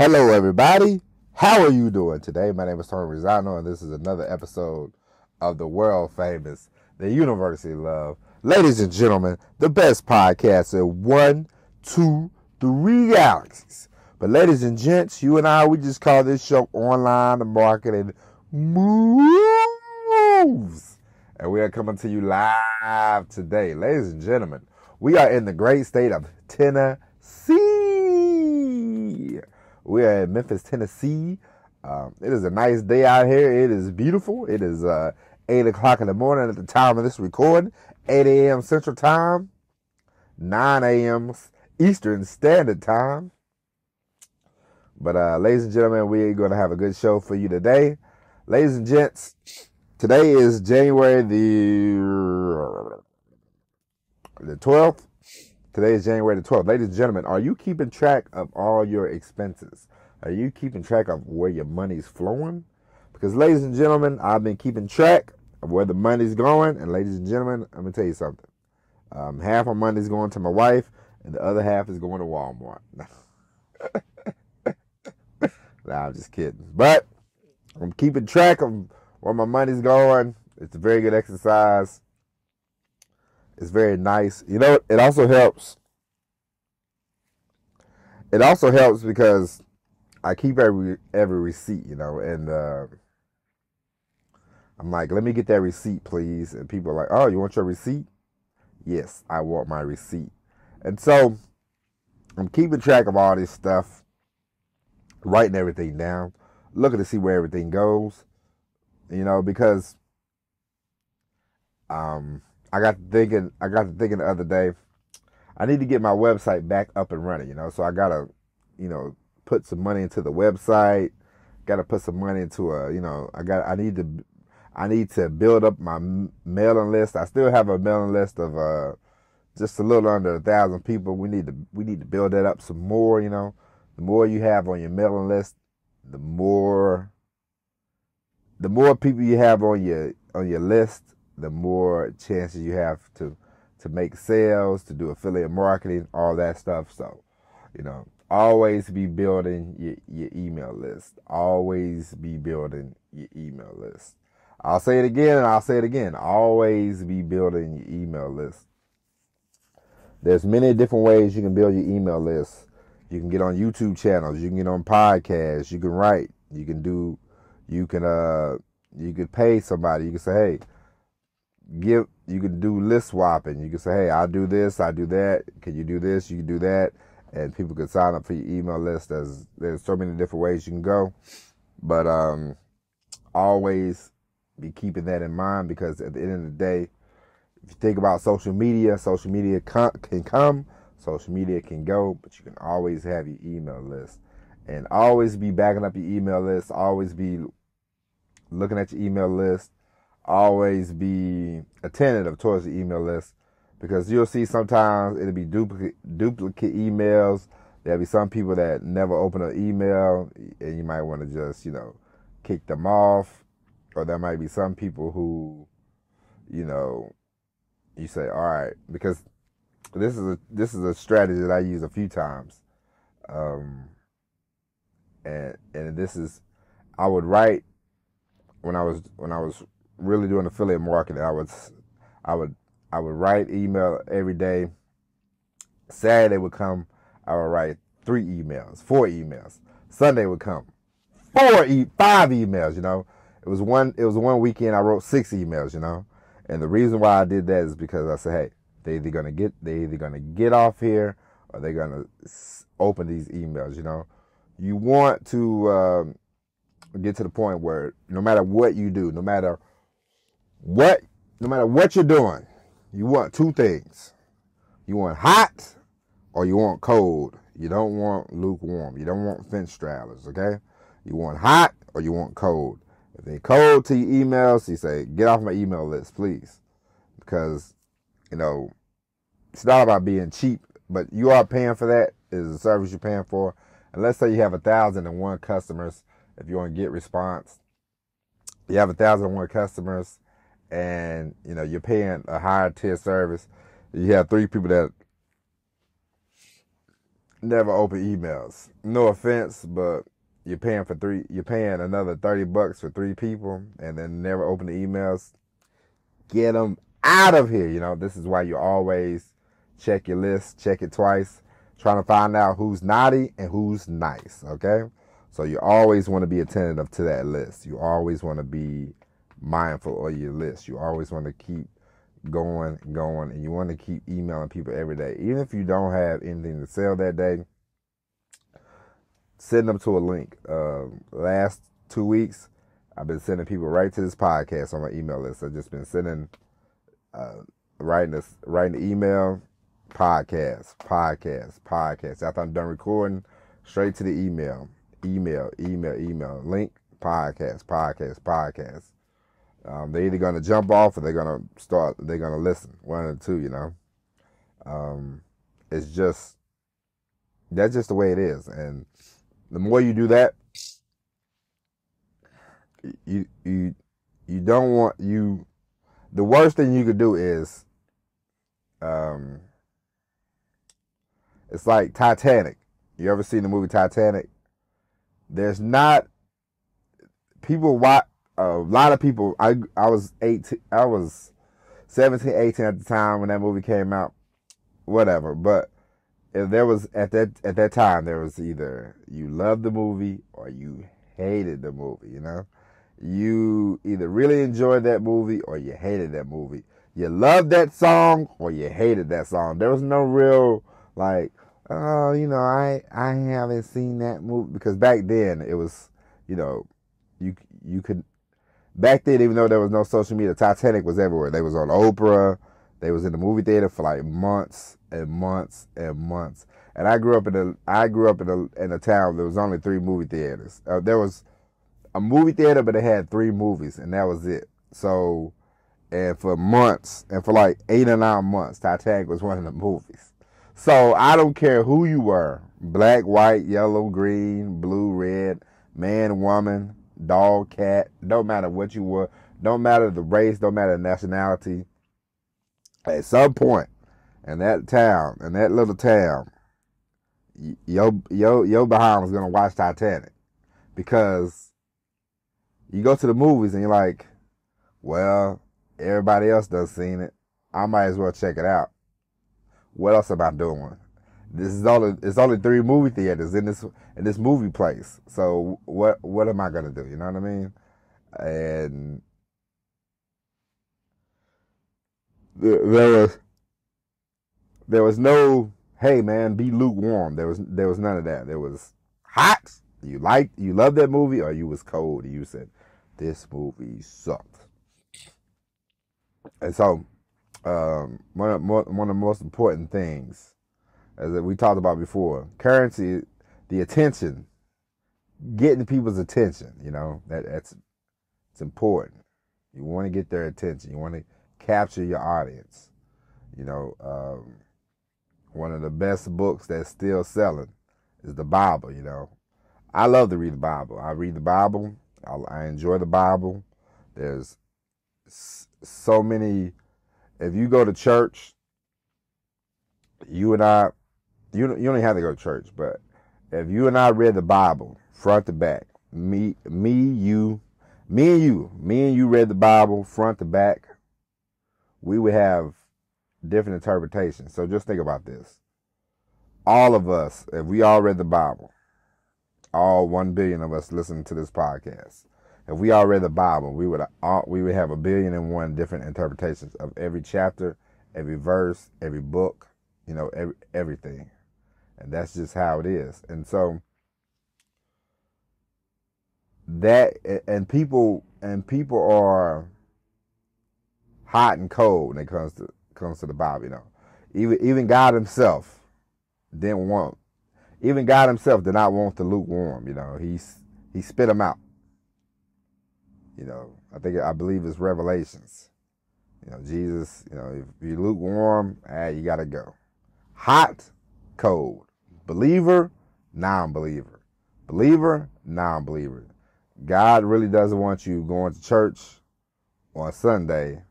Hello, everybody. How are you doing today? My name is Tony Rizano, and this is another episode of the world famous, the University of Love. Ladies and gentlemen, the best podcast in 1, 2, 3 galaxies. But ladies and gents, you and I, we just call this show Online Marketing Moves. And we are coming to you live today. Ladies and gentlemen, we are in the great state of Tennessee. We are in Memphis, Tennessee. It is a nice day out here. It is beautiful. It is 8 o'clock in the morning at the time of this recording. 8 a.m. Central Time. 9 a.m. Eastern Standard Time. But ladies and gentlemen, we're going to have a good show for you today. Ladies and gents, today is January the 12th. Today is January the 12th. Ladies and gentlemen, are you keeping track of all your expenses? Are you keeping track of where your money's flowing? Because, ladies and gentlemen, I've been keeping track of where the money's going. And, ladies and gentlemen, I'm going to tell you something. Half my money's going to my wife, and the other half is going to Walmart. Nah, I'm just kidding. But I'm keeping track of where my money's going. It's a very good exercise. It's very nice. You know, it also helps. It also helps because I keep every receipt, you know, and I'm like, let me get that receipt, please. And people are like, oh, you want your receipt? Yes, I want my receipt. And so I'm keeping track of all this stuff, writing everything down, looking to see where everything goes, you know, because I got to thinking the other day, I need to get my website back up and running, you know, so I got to, you know, put some money into the website, got to put some money into I need to build up my mailing list. I still have a mailing list of just a little under 1,000 people. We need to build that up some more, you know. The more you have on your mailing list, the more people you have on your list, the more chances you have to make sales, to do affiliate marketing, all that stuff. So, you know, always be building your email list. Always be building your email list. I'll say it again and I'll say it again. Always be building your email list. There's many different ways you can build your email list. You can get on YouTube channels. You can get on podcasts. You can write. You can pay somebody. You can say, hey, you can do list swapping. You can say, hey, I'll do this, I do that. Can you do this? You can do that. And people can sign up for your email list. There's so many different ways you can go. But always be keeping that in mind, because at the end of the day, if you think about social media can come, social media can go, but you can always have your email list. And always be backing up your email list. Always be looking at your email list. Always be attentive towards the email list, because you'll see sometimes it'll be duplicate emails. There'll be some people that never open an email, and you might want to just, you know, kick them off. Or there might be some people who, you know, you say, all right, because this is a strategy that I use a few times, and this is, I would write when I was really doing affiliate marketing. I would write email every day. Saturday would come, I would write 3 emails, 4 emails. Sunday would come, 5 emails. You know, it was one weekend I wrote 6 emails. You know, and the reason why I did that is because I said, hey, they either gonna get off here, or they're gonna open these emails. You know, you want to get to the point where no matter what you do, no matter what you're doing, you want 2 things. You want hot or you want cold. You don't want lukewarm. You don't want fence straddlers, okay? You want hot or you want cold. If they're cold to your emails, you say, get off my email list, please. Because, you know, it's not about being cheap, but you are paying for that. It's a service you're paying for. And let's say you have 1,001 customers. If you want to get response, you have 1,001 customers, and you know you're paying a higher tier service. You have 3 people that never open emails. No offense, but you're paying another $30 for 3 people and then never open the emails. Get them out of here. This is why you always check your list, check it twice, trying to find out who's naughty and who's nice, okay? So you always want to be attentive to that list. You always want to be mindful of your list. You always want to keep going, and you want to keep emailing people every day. Even if you don't have anything to sell that day, send them to a link. Last 2 weeks, I've been sending people right to this podcast on my email list. I've just been sending, writing the email, podcast. After I'm done recording, straight to the email, link, podcast. They're either going to jump off or they're going to listen. One of the two, It's just, that's just the way it is. And the more you do that, you don't want, the worst thing you could do is, it's like Titanic. You ever seen the movie Titanic? There's not, people watch, a lot of people, I was 17, 18 at the time when that movie came out, whatever. But if there was, at that time, there was either you loved the movie or you hated the movie, You either really enjoyed that movie or you hated that movie. You loved that song or you hated that song. There was no real, like, oh, I haven't seen that movie. Because back then, it was, you could, back then, even though there was no social media, Titanic was everywhere. They was on Oprah. They was in the movie theater for like months and months and months. And I grew up in a town. There was only 3 movie theaters. There was a movie theater, but it had 3 movies, and that was it. So, and for months, and for like 8 or 9 months, Titanic was one of the movies. So I don't care who you were, black, white, yellow, green, blue, red, man, woman, dog, cat, don't matter what you were, don't matter the race, don't matter the nationality. At some point in that town, in that little town, your behind was gonna watch Titanic, because you go to the movies and you're like, well, everybody else done seen it. I might as well check it out. What else am I doing? It's only 3 movie theaters in this movie place. So what am I gonna do? You know what I mean? And there was no, hey man, be lukewarm. There was none of that. There was hot. You loved that movie, or you was cold. You said, this movie sucked. And so, one of the most important things, as we talked about before, currency, the attention, getting people's attention. It's important. You want to get their attention. You want to capture your audience. One of the best books that's still selling is the Bible. I love to read the Bible. I read the Bible. I enjoy the Bible. There's so many. If you go to church, you and I, you don't have to go to church, but if you and I read the Bible front to back, me and you read the Bible front to back, we would have different interpretations. So just think about this. All of us, if we all read the Bible, all 1 billion of us listening to this podcast, if we all read the Bible, we would have 1,000,000,001 different interpretations of every chapter, every verse, every book, everything. And that's just how it is. And so that, and people are hot and cold when it comes to the Bible. Even God himself did not want the lukewarm. He spit them out. I believe it's Revelations. Jesus, if you lukewarm, you gotta go. Hot, cold. Believer, non-believer. Believer, non-believer. God really doesn't want you going to church on Sunday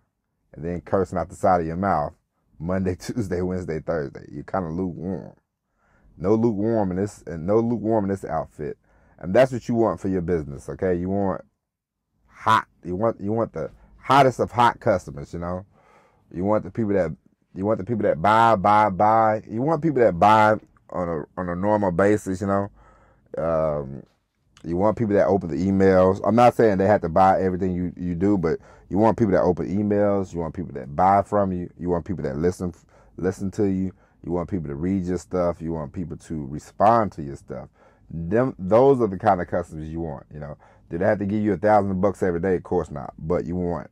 and then cursing out the side of your mouth Monday, Tuesday, Wednesday, Thursday. You're kind of lukewarm. No lukewarm in this, and no lukewarm in this outfit. And that's what you want for your business, okay? You want hot. You want the hottest of hot customers, you know? You want the people that buy. You want people that buy on a normal basis, you know? You want people that open the emails. I'm not saying they have to buy everything you do, but you want people that open emails. You want people that buy from you. You want people that listen to you. You want people to read your stuff. You want people to respond to your stuff. Those are the kind of customers you want. You know, do they have to give you $1,000 every day? Of course not. But you want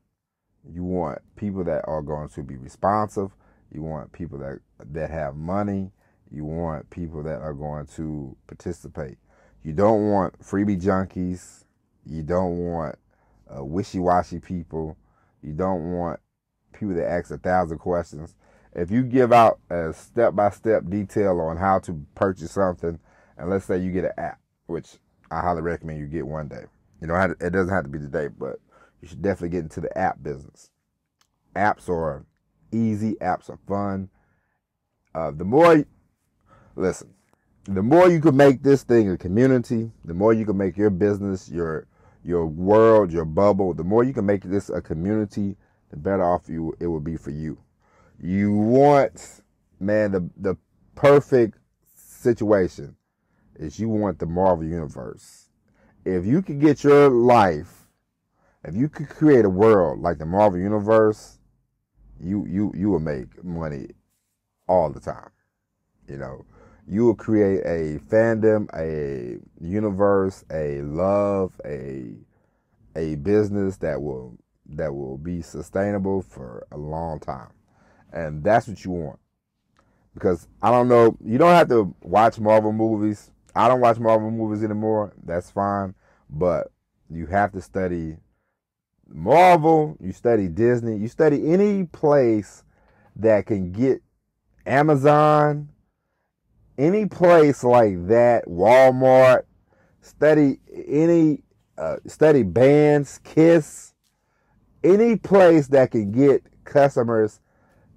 people that are going to be responsive. You want people that have money. You want people that are going to participate. You don't want freebie junkies. You don't want wishy-washy people. You don't want people that ask 1,000 questions. If you give out a step-by-step detail on how to purchase something, and let's say you get an app, which I highly recommend you get one day. You know, it doesn't have to be today, but you should definitely get into the app business. Apps are easy. Apps are fun. The more you can make this thing a community, the more you can make your business, your world, your bubble, the more you can make this a community, the better off it will be for you. You want, man, the perfect situation is you want the Marvel Universe. If you could get your life, if you could create a world like the Marvel Universe, you will make money all the time. You know, you will create a fandom, a universe, a love, a business that will be sustainable for a long time. And that's what you want. Because I don't know, you don't have to watch Marvel movies. I don't watch Marvel movies anymore. That's fine. But you have to study Marvel, you study Disney, you study any place that can get Amazon, any place like that, Walmart, study bands, Kiss, any place that can get customers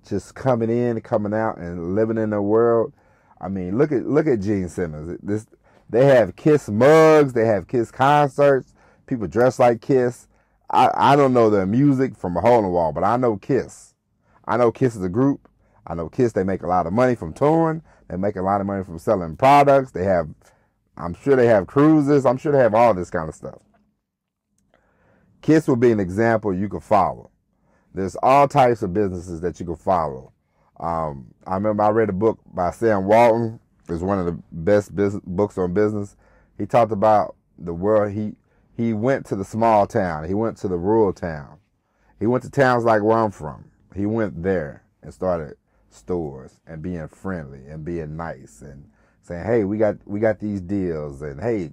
just coming in, coming out, and living in the world. I mean, look at Gene Simmons. They have Kiss mugs, they have Kiss concerts, people dress like Kiss. I don't know their music from a hole in the wall, but I know Kiss. I know Kiss is a group. I know Kiss, they make a lot of money from touring. They make a lot of money from selling products. I'm sure they have cruises. I'm sure they have all this kind of stuff. Kiss will be an example you can follow. There's all types of businesses that you can follow. I remember I read a book by Sam Walton. It's one of the best books on business. He talked about the world. He went to the small town. He went to the rural town. He went to towns like where I'm from. He went there and started stores and being friendly and being nice and saying, "Hey, we got these deals." And hey,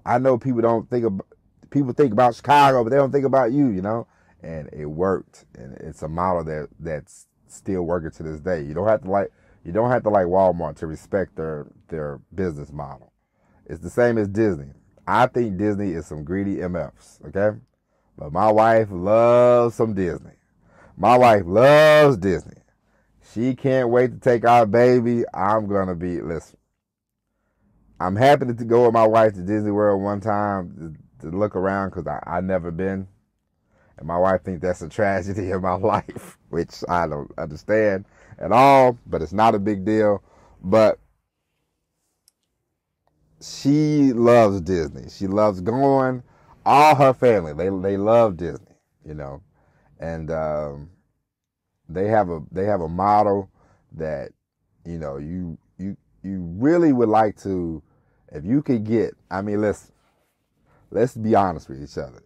I know people think about Chicago, but they don't think about you, you know. And it worked, and it's a model that's still working to this day. You don't have to like Walmart to respect their business model. It's the same as Disney. I think Disney is some greedy MFs, okay? But my wife loves some Disney. My wife loves Disney. She can't wait to take our baby. Listen, I'm happy to go with my wife to Disney World one time to look around because I never been. And my wife thinks that's a tragedy in my life, which I don't understand at all, but it's not a big deal. But she loves Disney. She loves going. All her family, they love Disney, you know. And they have a model that, you know, you really would like to, if you could get, I mean, let's be honest with each other.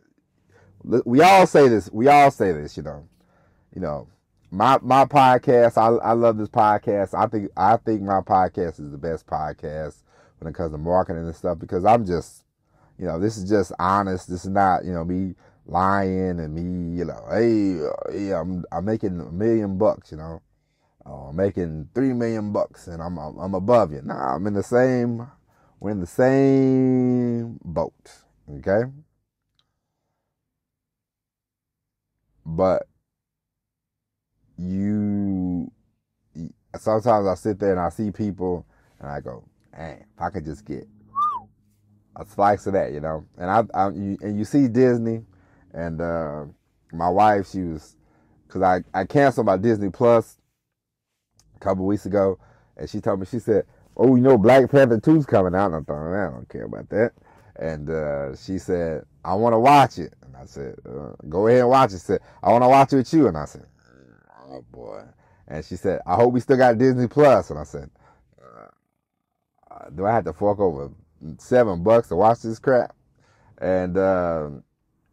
We all say this, you know, my podcast, I love this podcast. I think my podcast is the best podcast when it comes to marketing and stuff, because I'm just, you know, this is just honest. This is not, you know, me lying and me, you know, hey, I'm making $1 million, you know, I'm making $3 million and I'm above you. Nah, we're in the same boat. Okay. But sometimes I sit there and I see people and I go, dang, if I could just get a slice of that, you know. And you see Disney, and my wife, she was, because I canceled my Disney Plus a couple weeks ago, and she told me, she said, oh, you know, Black Panther 2's coming out. And I thought, I don't care about that. And she said, I want to watch it. And I said, go ahead and watch it. She said, I want to watch it with you. And I said, oh, boy. And she said, I hope we still got Disney Plus. And I said, do I have to fork over $7 to watch this crap? And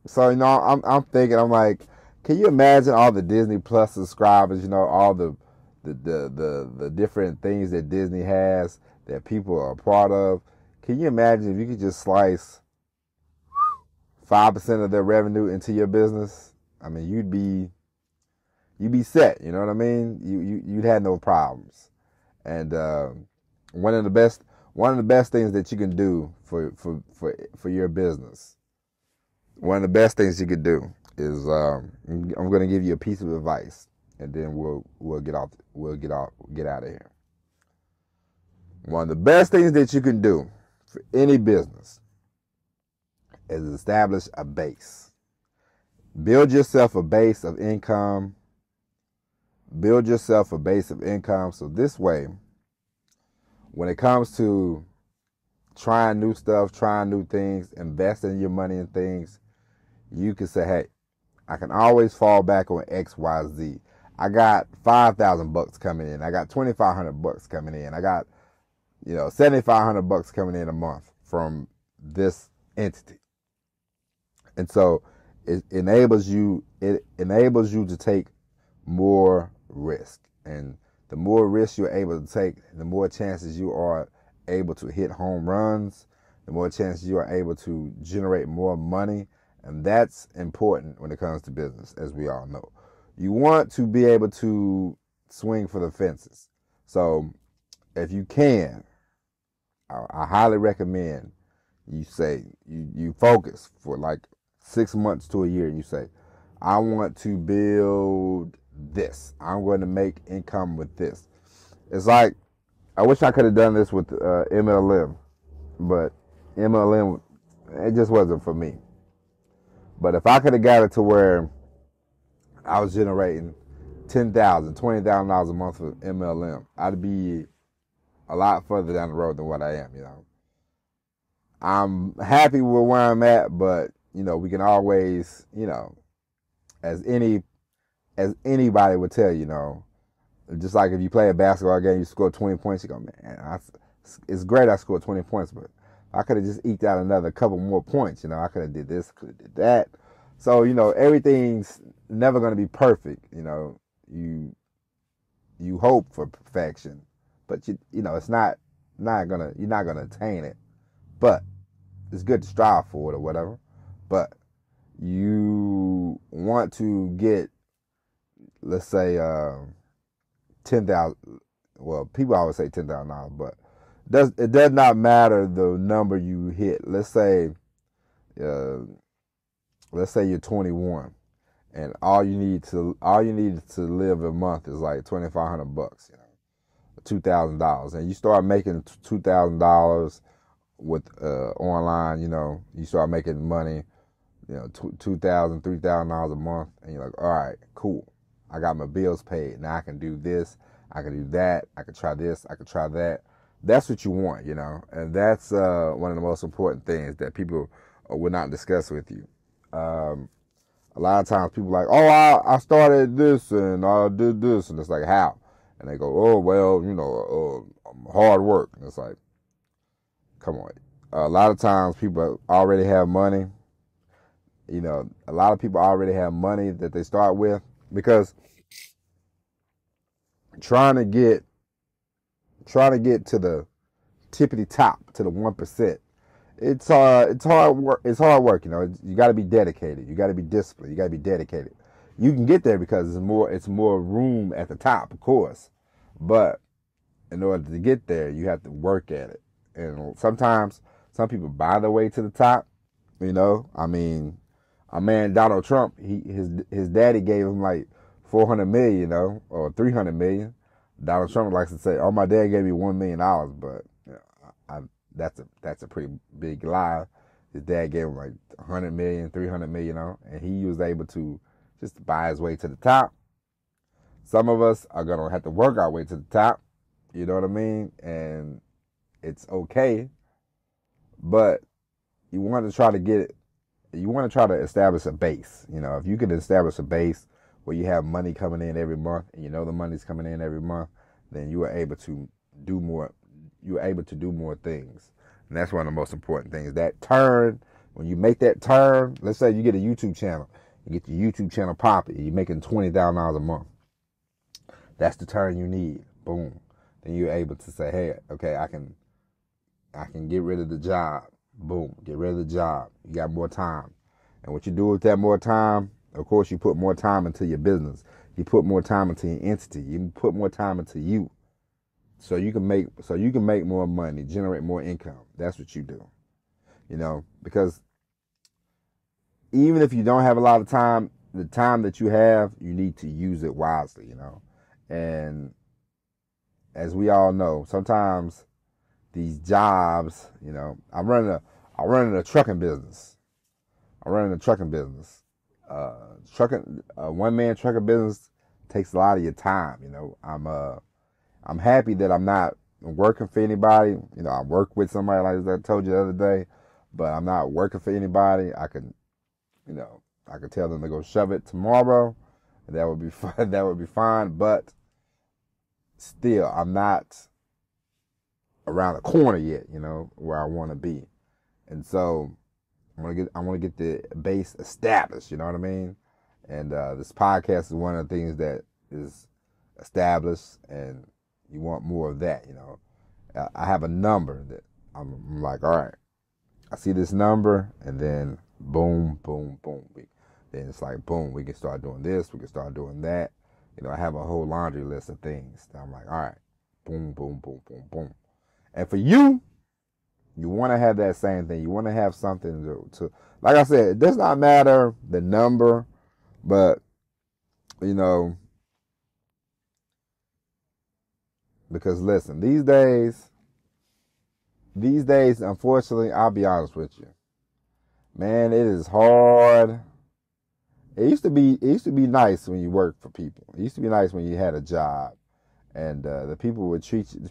so, you know, I'm thinking, I'm like, can you imagine all the Disney Plus subscribers, you know, all the different things that Disney has that people are a part of? Can you imagine if you could just slice 5% of their revenue into your business? I mean, you'd be set. You know what I mean? You'd have no problems. And one of the best things that you can do for your business. One of the best things you could do is I'm going to give you a piece of advice, and then we'll get out of here. One of the best things that you can do for any business is establish a base. Build yourself a base of income. Build yourself a base of income, so this way, when it comes to trying new stuff, trying new things, investing your money in things, you can say, hey, I can always fall back on X, Y, Z. I got $5,000 coming in. I got $2,500 coming in. I got, you know, $7,500 coming in a month from this entity. And so it enables you to take more risk. And the more risk you're able to take, the more chances you are able to hit home runs, the more chances you are able to generate more money. And that's important when it comes to business, as we all know. You want to be able to swing for the fences. So if you can, I highly recommend you say, you focus for like 6 months to a year, and you say, I want to build this. I'm going to make income with this. It's like, I wish I could have done this with MLM, but MLM, it just wasn't for me. But if I could have got it to where I was generating $10,000, $20,000 a month with MLM, I'd be a lot further down the road than what I am, you know. I'm happy with where I'm at, but, you know, we can always, you know, as anybody would tell you, know, just like if you play a basketball game, you score 20 points, you go, man, it's great I scored 20 points, but I could have just eked out another couple more points. You know, I could have did this, could have did that. So, you know, everything's never going to be perfect. You know, you hope for perfection, but you know, it's you're not gonna attain it. But it's good to strive for it or whatever. But you want to get, let's say, 10,000. Well, people always say $10,000, but it does not matter the number you hit. Let's say you're 21, and all you need to live a month is like $2,500, you know, $2,000, and you start making $2,000 with online. You know, you start making money, you know, $2,000, $3,000 a month, and you're like, all right, cool. I got my bills paid. Now I can do this. I can do that. I can try this. I can try that. That's what you want, you know, and that's one of the most important things that people will not discuss with you. A lot of times people are like, oh, I started this and I did this, and it's like, how? And they go, oh, well, you know, hard work. And it's like, come on. A lot of times people already have money. You know, a lot of people already have money that they start with, because trying to get to the tippity top, to the 1%, it's hard work. It's hard work. You know, you got to be dedicated. You got to be disciplined. You got to be dedicated. You can get there because it's more room at the top, of course, but in order to get there, you have to work at it. And sometimes some people buy their way to the top. You know, I mean, our man Donald Trump, his daddy gave him like $400 million, you know, or $300 million. Donald Trump likes to say, "Oh, my dad gave me $1 million," but you know, I, that's a pretty big lie. His dad gave him like 100 million, 300 million, and he was able to just buy his way to the top. Some of us are gonna have to work our way to the top. You know what I mean? And it's okay, but you want to try to get it. You want to try to establish a base. If you can establish a base where you have money coming in every month, and the money's coming in every month, then you are able to do more. You're able to do more things, and that's one of the most important things. That turn, when you make that turn, let's say you get a YouTube channel, you get your YouTube channel popping, you're making $20,000 a month. That's the turn you need. Boom. Then you're able to say, hey, okay, I can get rid of the job. Boom, get rid of the job. You got more time. And what you do with that more time, of course, you put more time into your business. You put more time into your entity. You put more time into you. So you can make more money, generate more income. That's what you do. Because even if you don't have a lot of time, the time that you have, you need to use it wisely, And as we all know, sometimes these jobs, I'm running a trucking business. One-man trucking business takes a lot of your time. I'm happy that I'm not working for anybody. I work with somebody, like I told you the other day, but I'm not working for anybody. I could tell them to go shove it tomorrow. And that would be fine. That would be fine. But still, I'm not around the corner yet, where I want to be. And so I want to get the base established, you know what I mean? And this podcast is one of the things that is established, and you want more of that, I have a number that I'm like, all right, I see this number, and then boom, boom, boom. Then it's like, boom, we can start doing this, we can start doing that. I have a whole laundry list of things that I'm like, all right, boom, boom, boom, boom, boom. And for you want to have that same thing. You want to have something to, like I said, it does not matter the number, but, because listen, these days, unfortunately, I'll be honest with you, man, it is hard. It used to be nice when you worked for people. It used to be nice when you had a job, and the people wouldn't treat you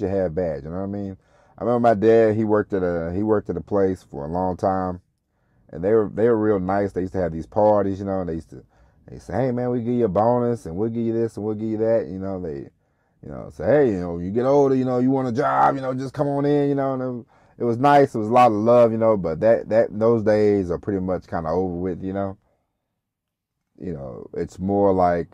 half bad. You know what I mean? I remember my dad. He worked at a place for a long time, and they were real nice. They used to have these parties, and they say, hey man, we give you a bonus, and we'll give you this, and we'll give you that. They say, hey, you get older, you want a job, just come on in, and it was nice. It was a lot of love, but those days are pretty much kind of over with, it's more like,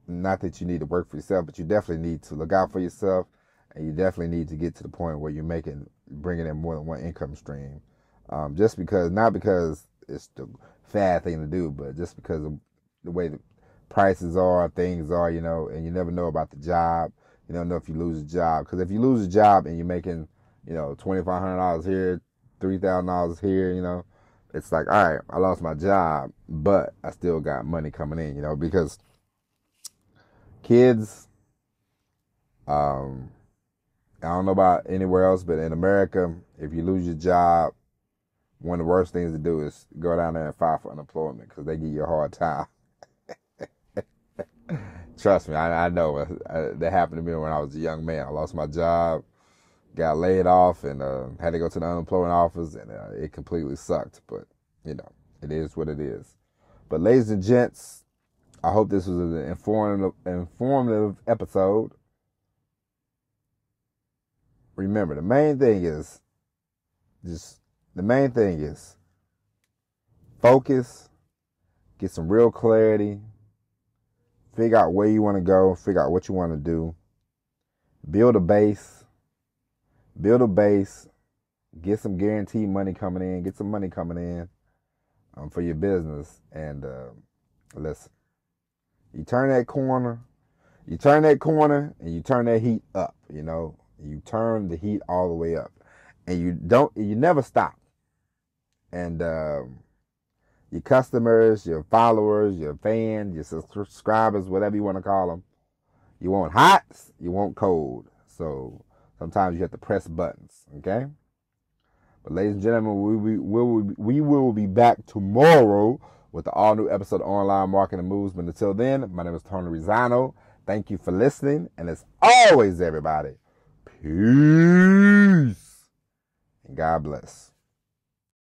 not that you need to work for yourself, but you definitely need to look out for yourself, and you definitely need to get to the point where you're bringing in more than one income stream. Not because it's the fad thing to do, but just because of the way the prices are, things are, and you never know about the job. You don't know if you lose a job. Because if you lose a job and you're making, $2,500 here, $3,000 here, it's like, all right, I lost my job, but I still got money coming in, because kids, I don't know about anywhere else, but in America, if you lose your job, one of the worst things to do is go down there and file for unemployment because they give you a hard time. Trust me, I know. That happened to me when I was a young man. I lost my job, got laid off, and had to go to the unemployment office, and it completely sucked. But, it is what it is. But ladies and gents, I hope this was an informative episode. Remember, the main thing is focus, get some real clarity, figure out where you want to go, figure out what you want to do, build a base, get some guaranteed money coming in, get some money coming in for your business, and listen, you turn that corner, and you turn that heat up, you turn the heat all the way up, and you never stop. And your customers, your followers, your fans, your subscribers, whatever you want to call them, you want hot, you want cold. So sometimes you have to press buttons, okay? But ladies and gentlemen, we will be back tomorrow with the all new episode of Online Marketing Moves. But until then, my name is Tony Rizano. Thank you for listening. And as always, everybody, peace and God bless.